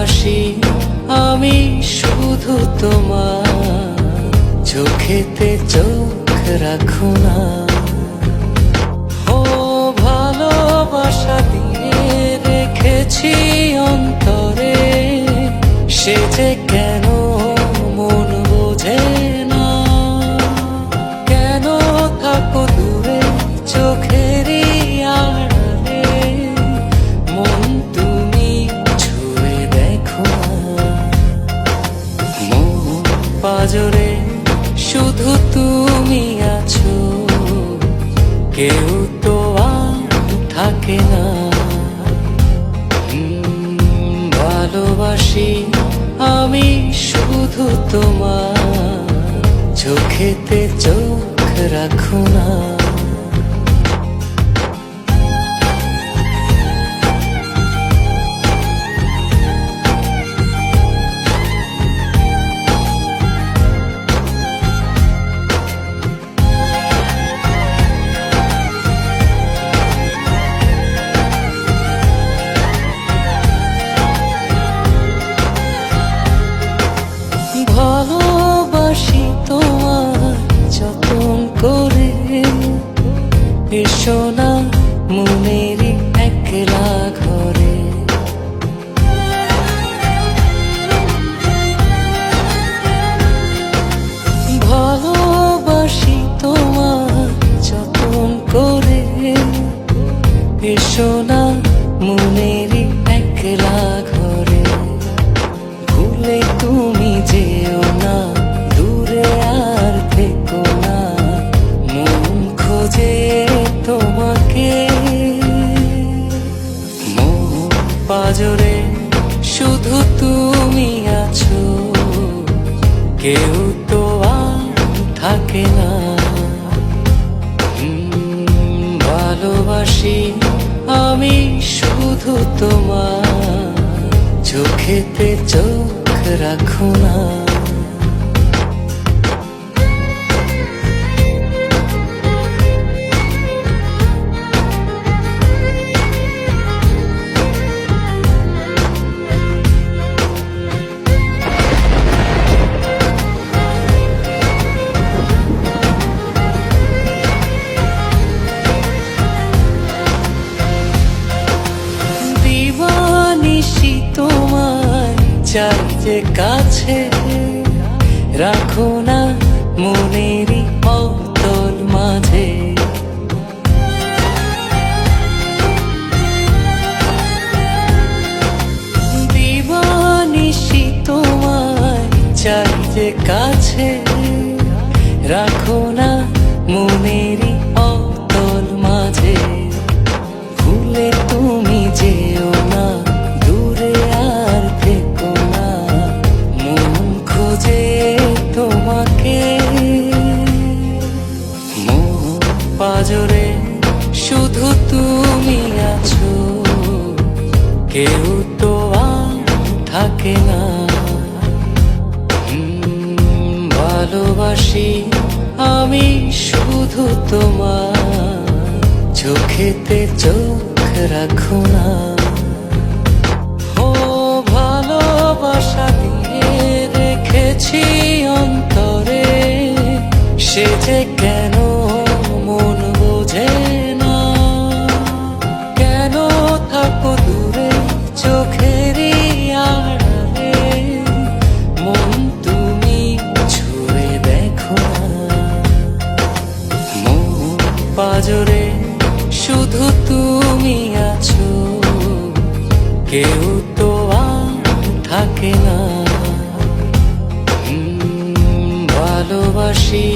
ভালোবাসি আমি শুধু তোমার, চোখেতে চোখ রাখো না। ও ভালোবাসা দিয়ে রেখেছি অন্তরে, সে যে কেন মন বোঝে না। কেন থাকো দূরে চোখেরই আড়ালে, মন তুমি ছুঁয়ে দেখো না। মন পাজরে শুধু তুমি আছো, কেউ তো আর থাকে না। ভালোবাসি আমি শুধু তোমার, চোখেতে চোখ রাখো না। ভালোবাসি তোমার যতন করে, এসো না মনেরই একলা ঘরে। ভালোবাসি তোমার যতন করে, এসো না মনেরই একলা ঘরে। ভুলে তুমি যেও না, দূরে আর থেকো না, মন খোঁজে তোমাকে। মন পাজরে শুধু তুমি আছো, কেউ তো আর থাকে না। ভালোবাসি আমি শুধু তোমার, চোখেতে চোখ রাখো না। দিবানিশি তোমায় চাই যে কাছে, রাখো না মনেরই অতল মাঝে। দিবানিশি তোমায় চাই যে কাছে, রাখো না মনেরই অতল মাঝে। ভুলে তুমি যেও না, দূরে আর থেকো না, মন খোঁজে তোমাকে। মন পাজরে শুধু তুমি আছো, কেউ তো আর থাকে না। ভালোবাসি আমি শুধু তোমার, চোখেতে চোখ রাখো না। ও ভালোবাসা দিয়ে রেখেছি অন্তরে, সে যে কেন মন বোঝে না। কেন থাকো দূরে চোখেরই আড়ালে, মন তুমি ছুঁয়ে দেখো না। মন পাজরে শুধু তুমি আছো, কেউ তো আর থাকে না। ভালোবাসি।